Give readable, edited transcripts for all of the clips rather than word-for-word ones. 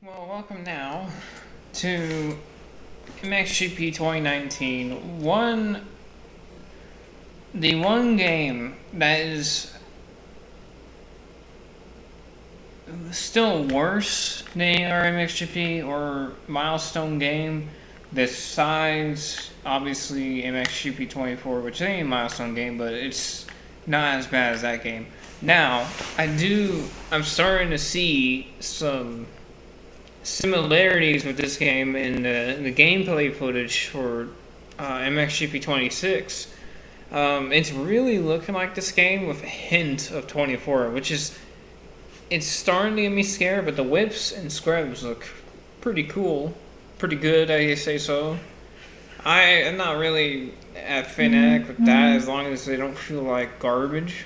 Well, welcome now to MXGP 2019. The one game that is still worse than our MXGP or milestone game, besides obviously MXGP 24, which ain't a milestone game, but it's not as bad as that game. Now, I'm starting to see some similarities with this game in the gameplay footage for MXGP 26. It's really looking like this game with a hint of 24, which is, it's starting to get me scared, but the whips and scrubs look pretty cool, pretty good, I say so. I am not really a fanatic with that as long as they don't feel like garbage.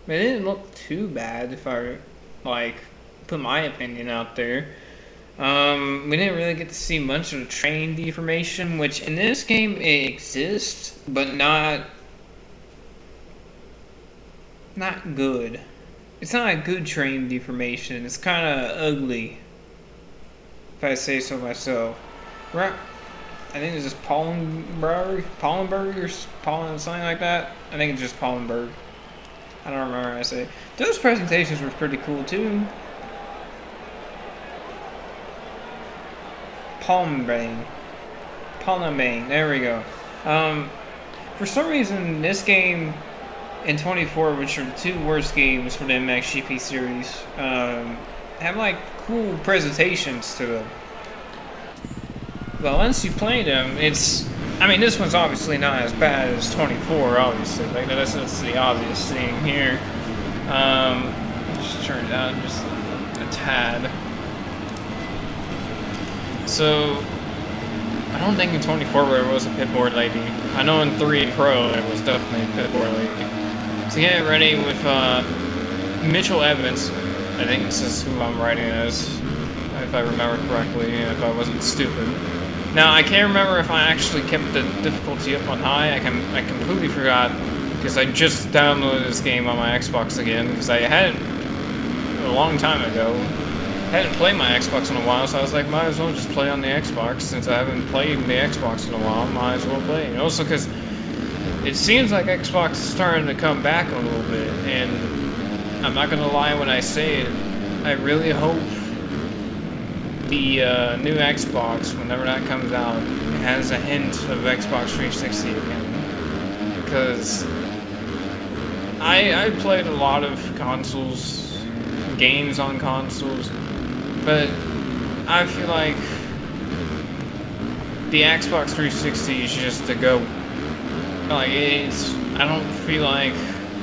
It didn't look too bad if I put my opinion out there. We didn't really get to see much of the train deformation, which in this game it exists, but not good. It's not a good train deformation. It's kind of ugly, if I say so myself. Right? I think it's just Pollenberg or something like that. I think it's just Pollenberg. I don't remember how to say it. Those presentations were pretty cool too. Palmbang, there we go. For some reason, this game and 24, which are the two worst games for the MXGP series, have like cool presentations to them. But once you play them, this one's obviously not as bad as 24, obviously. Like, that's the obvious thing here. Just turn it down just a tad. So, I don't think in 24 there was a pitboard lady. I know in 3 Pro there was definitely a pitboard lady. So get ready with Mitchell Evans. I think this is who I'm writing as, if I remember correctly, and if I wasn't stupid. Now, I can't remember if I actually kept the difficulty up on high. I completely forgot, because I just downloaded this game on my Xbox again, because I had it a long time ago. I hadn't played my Xbox in a while, so I was like, might as well just play on the Xbox. Since I haven't played the Xbox in a while, might as well play. And also because it seems like Xbox is starting to come back a little bit, and I'm not going to lie when I say it, I really hope the new Xbox, whenever that comes out, has a hint of Xbox 360 again. Because I played a lot of consoles, games on consoles, but I feel like the Xbox 360 is just the go. Like, I don't feel like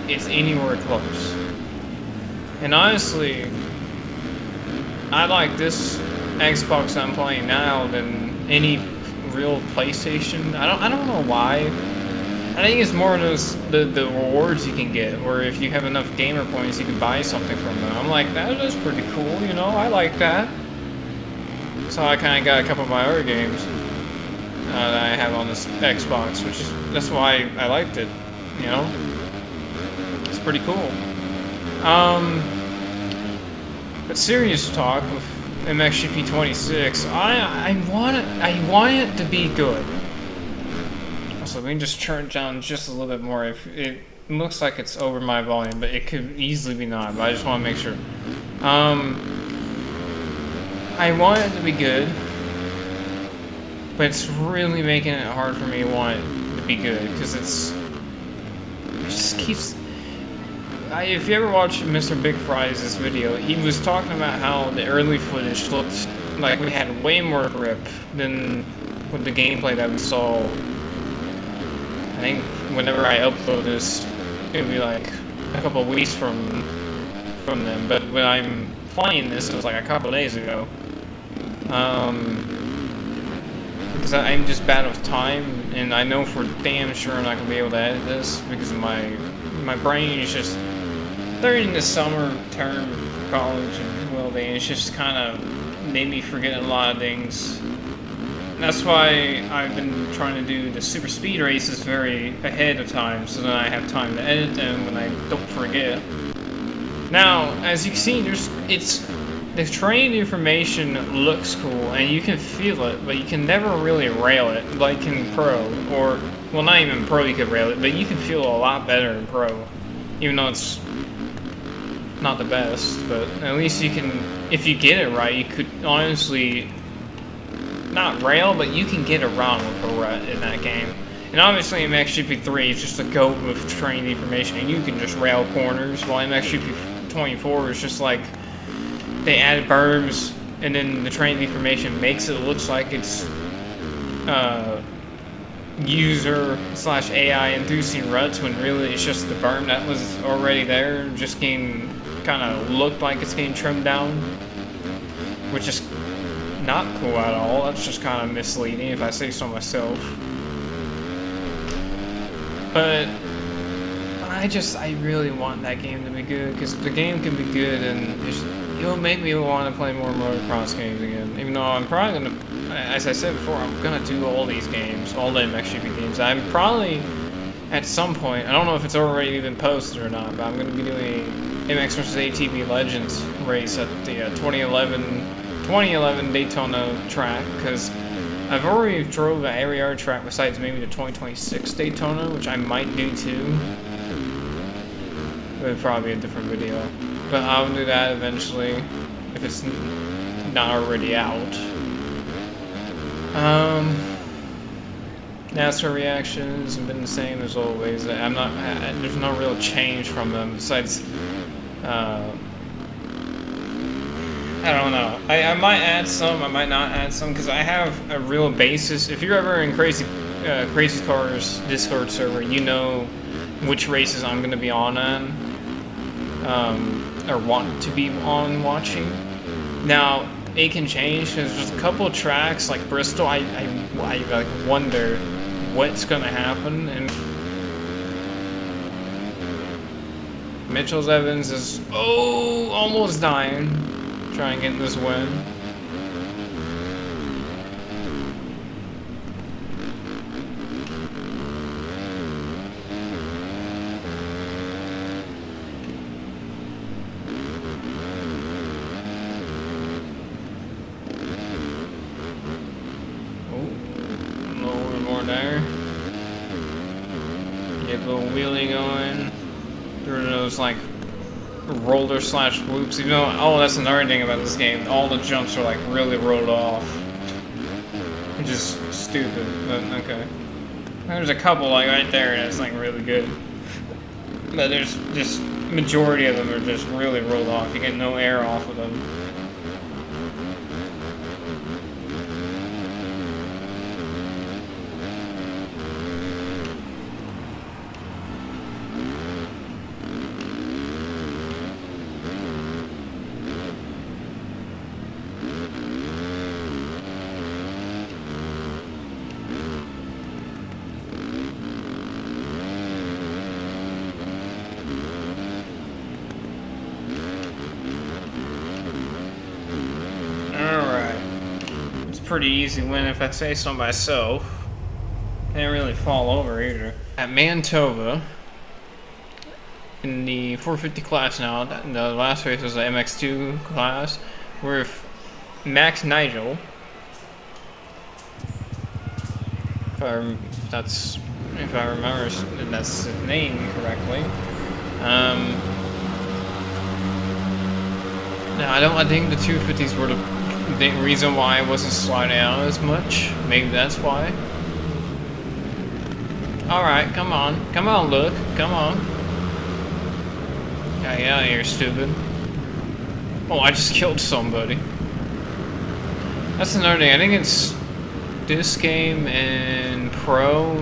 it's anywhere close. And honestly, I like this Xbox I'm playing now than any real PlayStation. I don't know why. I think it's more the rewards you can get, or if you have enough gamer points, you can buy something from them. I'm like, that is pretty cool, you know, I like that. So I kind of got a couple of my other games that I have on this Xbox, that's why I liked it, you know? It's pretty cool. But serious talk, with MXGP 26, I want it to be good. So we can just turn it down just a little bit more. If it looks like it's over my volume, but it could easily be not. But I just want to make sure. I want it to be good, but it's really making it hard for me to want it to be good because it just keeps. If you ever watched Mr. Big Fry's video, he was talking about how the early footage looked like we had way more grip than with the gameplay that we saw. I think whenever I upload this, it'll be like a couple of weeks from them. But when I'm playing this, it was like a couple of days ago. Because I'm just bad with time, and I know for damn sure I'm not gonna be able to edit this because of my brain is just during the summer term of college and well-being. It's just kind of made me forget a lot of things. That's why I've been trying to do the super speed races very ahead of time, so that I have time to edit them when I don't forget. Now, as you can see, it's the train information looks cool and you can feel it, but you can never really rail it like in Pro. Or, well, not even Pro you could rail it, but you can feel a lot better in Pro. Even though it's not the best, but at least you can, if you get it right, you could honestly not rail, but you can get around with a rut in that game. And obviously MXGP 3 is just a goat with train information and you can just rail corners, while MXGP 24 is just like they added berms and then the train information makes it looks like it's user / AI inducing ruts, when really it's just the berm that was already there, just getting kind of looked like it's getting trimmed down, which is not cool at all. That's just kind of misleading if I say so myself. But I really want that game to be good, because the game can be good and it'll make me want to play more motocross games again. Even though I'm probably gonna, as I said before, I'm gonna do all these games, all the MXGP games. I'm probably at some point, I don't know if it's already been posted or not, but I'm gonna be doing MX vs ATV Legends race at the 2011 Daytona track, because I've already drove at every other track besides maybe the 2026 Daytona, which I might do too. It would probably be a different video. But I'll do that eventually, if it's not already out. NASCAR reactions have been the same as always. There's no real change from them, besides, I don't know. I might add some, I might not add some, because I have a real basis. If you're ever in Crazy Cars Discord server, you know which races I'm going to be on, or want to be on watching. Now, it can change, because there's a couple of tracks, like Bristol, I like wonder what's going to happen, and Mitchell's Evans is, almost dying, trying to get this win. There. Get a little wheelie going through those like roller / whoops. Even though, that's another thing about this game. All the jumps are like really rolled off, which is stupid. But okay. There's a couple like right there that's like really good, but there's just majority of them are just really rolled off. You get no air off of them. Pretty easy win if I say so myself. Didn't really fall over either. At Manitoba, in the 450 class now, the last race was the MX2 class, with Max Nigel. If I remember that's his name correctly. Now I think the 250s were the reason why I wasn't sliding out as much. Maybe that's why. Alright, come on, Luke, come on. Get out of here, stupid. Oh, I just killed somebody. That's another thing. I think it's this game and Pro.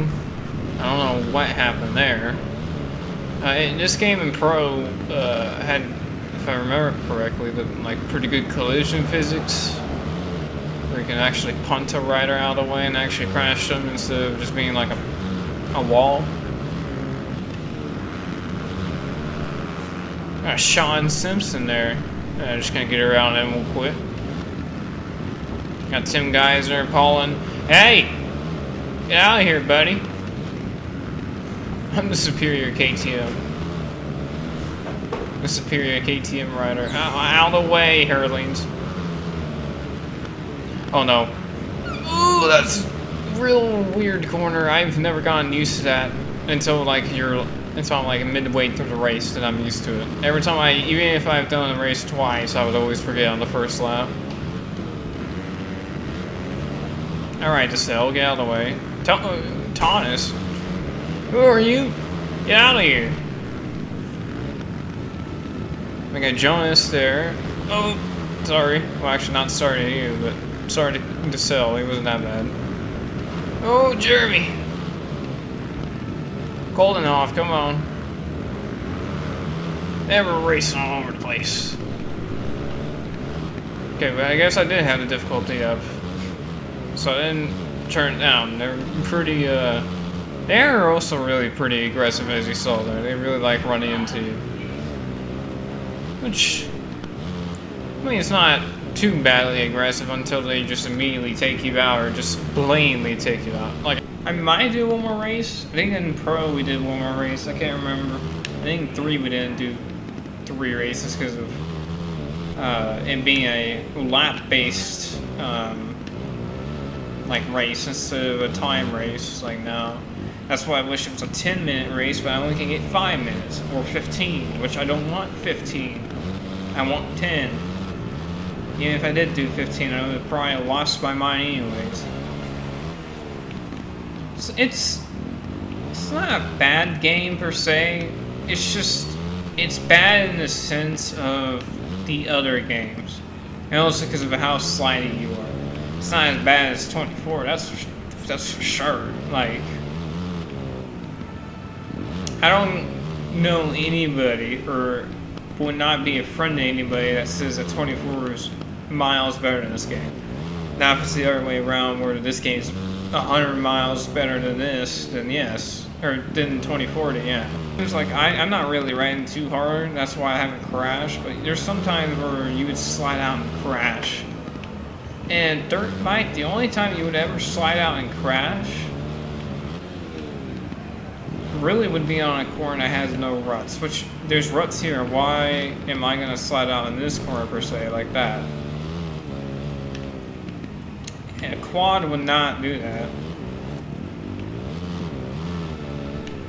I don't know what happened there. In this game and Pro had, if I remember correctly, like pretty good collision physics, where you can actually punt a rider out of the way and actually crash them instead of just being like a wall. Got Sean Simpson there. Just gonna get around him real quick. Got Tim Geiser, Paulin. Hey! Get out of here, buddy. I'm the superior KTM. The superior KTM rider. Out of the way, Hurlings. Oh no. Ooh, that's real weird corner. I've never gotten used to that until I'm like midway through the race that I'm used to it. Every time even if I've done the race twice, I would always forget on the first lap. Alright, Giselle, get out of the way. Thomas, who are you? Get out of here. We got Jonas there. Oh, sorry. Well, actually, not sorry to you, but sorry to Giselle. He wasn't that bad. Oh, Jeremy. Golden off, come on. They were racing all over the place. Okay, but I guess I did have the difficulty up. So I didn't turn it down. They're pretty, they're also really pretty aggressive, as you saw there. They really like running into you. Which, I mean, it's not too badly aggressive until they just immediately take you out or just blatantly take you out. Like, I might do one more race. I think in Pro we did one more race. I can't remember. I think 3 we didn't do 3 races because of it being a lap-based like race instead of a time race like now. That's why I wish it was a 10-minute race, but I only can get 5 minutes or 15, which I don't want 15. I want 10. Even if I did do 15, I would have probably lost my mind anyways. So it's not a bad game per se. It's just it's bad in the sense of the other games, and also because of how slidey you are. It's not as bad as 24. That's for sure. Like, I don't know anybody, or would not be a friend to anybody that says that 24 is miles better than this game. Now, if it's the other way around, where this game's 100 miles better than this, then yes. Or than 2040, yeah. It's like, I'm not really riding too hard, that's why I haven't crashed, but there's some times where you would slide out and crash. And dirt bike, the only time you would ever slide out and crash really would be on a corner that has no ruts, which there's ruts here. Why am I going to slide out in this corner per se like that? And a quad would not do that.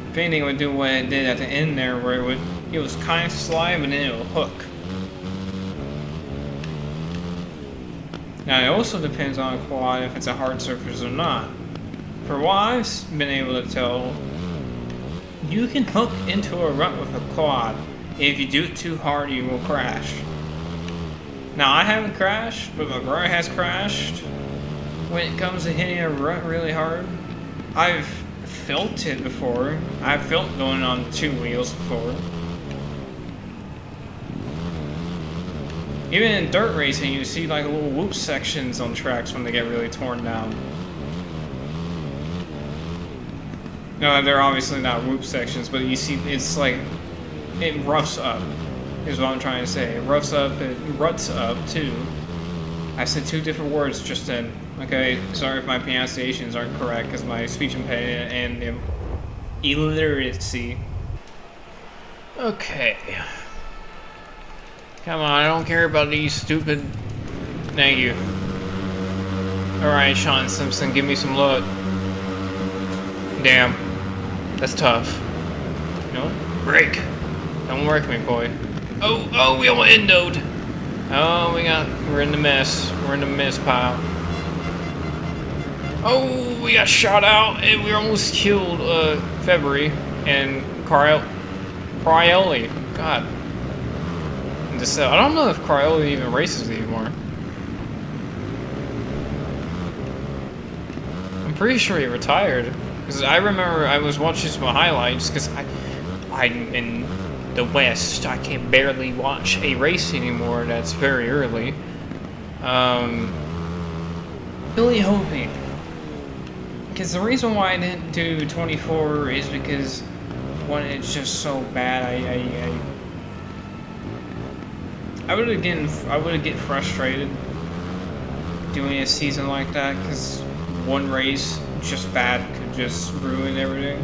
If anything, it would do what it did at the end there, where it was kind of slide, but then it would hook. Now, it also depends on a quad if it's a hard surface or not. For what I've been able to tell, you can hook into a rut with a quad. If you do it too hard, you will crash. Now, I haven't crashed, but my brother has crashed. When it comes to hitting a rut really hard, I've felt it before. I've felt going on 2 wheels before. Even in dirt racing, you see like little whoop sections on tracks when they get really torn down. No, they're obviously not whoop sections, but you see it's like, it roughs up, is what I'm trying to say. It roughs up, it ruts up too. I said 2 different words just then. Okay, sorry if my pronunciations aren't correct, because my speech impediment and illiteracy. Okay. Come on, I don't care about these stupid... Thank you. Alright, Sean Simpson, give me some luck. Damn. That's tough. You know what? Break. Don't work me, boy. Oh, we almost endoed. Oh, we're in the mess. We're in the mess pile. Oh, we got shot out, and we almost killed, February and Craioli. God. I don't know if Craioli even races anymore. I'm pretty sure he retired. Because I remember I was watching some highlights, because I'm in the West. I can barely watch a race anymore that's very early. Really hoping. Because the reason why I didn't do 24 is because, one, it's just so bad. I would get frustrated doing a season like that, because one race just bad could just ruin everything.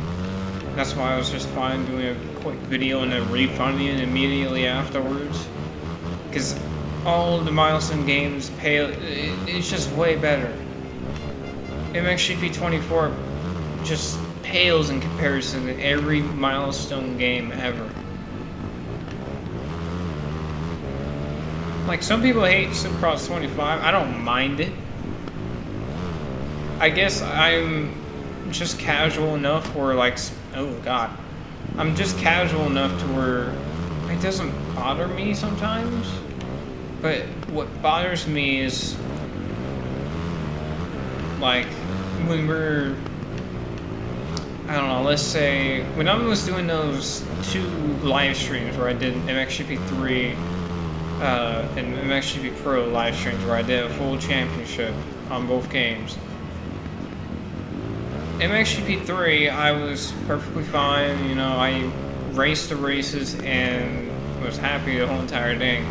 That's why I was just fine doing a quick video and then refunding it immediately afterwards. Because all of the milestone games it's just way better. MXGP 24 just pales in comparison to every milestone game ever. Like, some people hate Supercross 25. I don't mind it. I guess I'm just casual enough where, like, oh god, I'm just casual enough to where it doesn't bother me sometimes. But what bothers me is, like, when we're, I don't know, let's say when I was doing those 2 live streams where I did MXGP 3 and MXGP Pro live streams where I did a full championship on both games. MXGP 3, I was perfectly fine, you know, I raced the races and was happy the whole entire thing.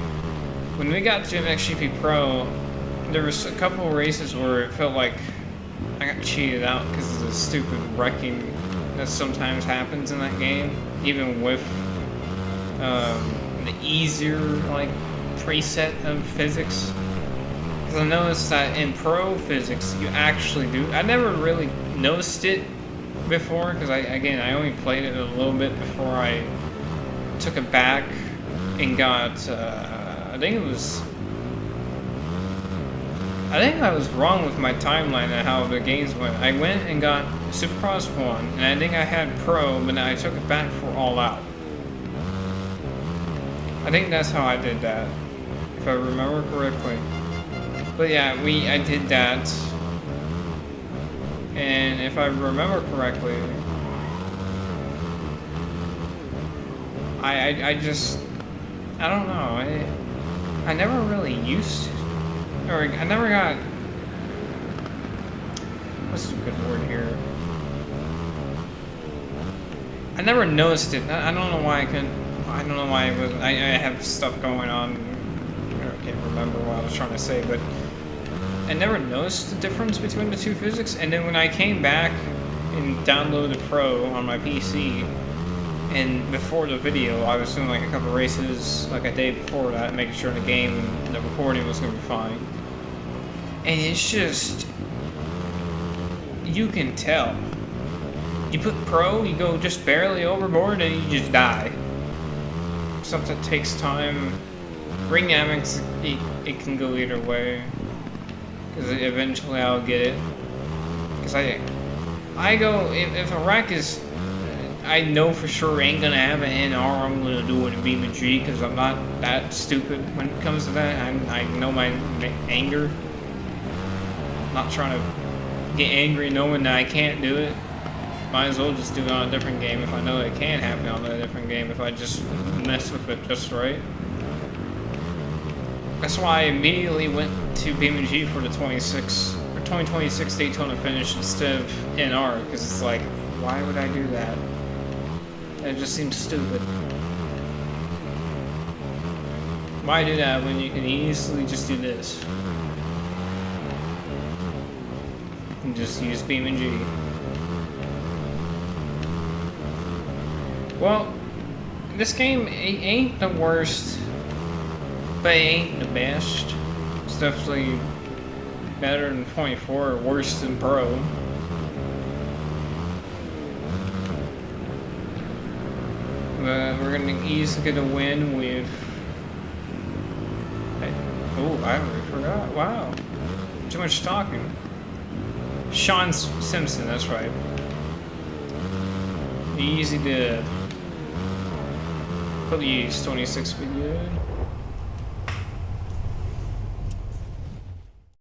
When we got to MXGP Pro, there was a couple of races where it felt like I got cheated out because of the stupid wrecking that sometimes happens in that game, even with the easier, like, preset of physics. Because I noticed that in pro physics, you actually do. I never really noticed it before, because I only played it a little bit before I took it back and got, I think I was wrong with my timeline and how the games went. I went and got Supercross 1, and I think I had Pro, but then I took it back for All Out. I think that's how I did that, if I remember correctly. But yeah, I did that. And if I remember correctly, I don't know, I never really used to, or I never got, what's the good word here? I never noticed it. I don't know why I couldn't, I don't know why it was, I have stuff going on, I can't remember what I was trying to say, but I never noticed the difference between the 2 physics. And then when I came back and downloaded Pro on my PC, and before the video, I was doing like a couple races like a day before that, making sure the game and the recording was going to be fine. And it's just, you can tell. You put Pro, you go just barely overboard, and you just die. Something takes time. Ring dynamics, it can go either way. Because eventually I'll get it. Because I go, if a wreck is, I know for sure ain't gonna have an NR, I'm gonna do it in BMG, because I'm not that stupid when it comes to that. I know my anger. I'm not trying to get angry knowing that I can't do it. Might as well just do it on a different game if I know it can happen on a different game, if I just mess with it just right. That's why I immediately went to BMG for the 2026 Daytona finish instead of NR, because it's like, why would I do that? It just seems stupid. Why do that when you can easily just do this? And just use BMG. Well, this game ain't the worst, but it ain't the best. It's definitely better than 24, or worse than Pro. But we're gonna easily get a win with. Oh, I already forgot. Wow, too much talking. Sean Simpson, that's right. Easy to. Please, 26 be good.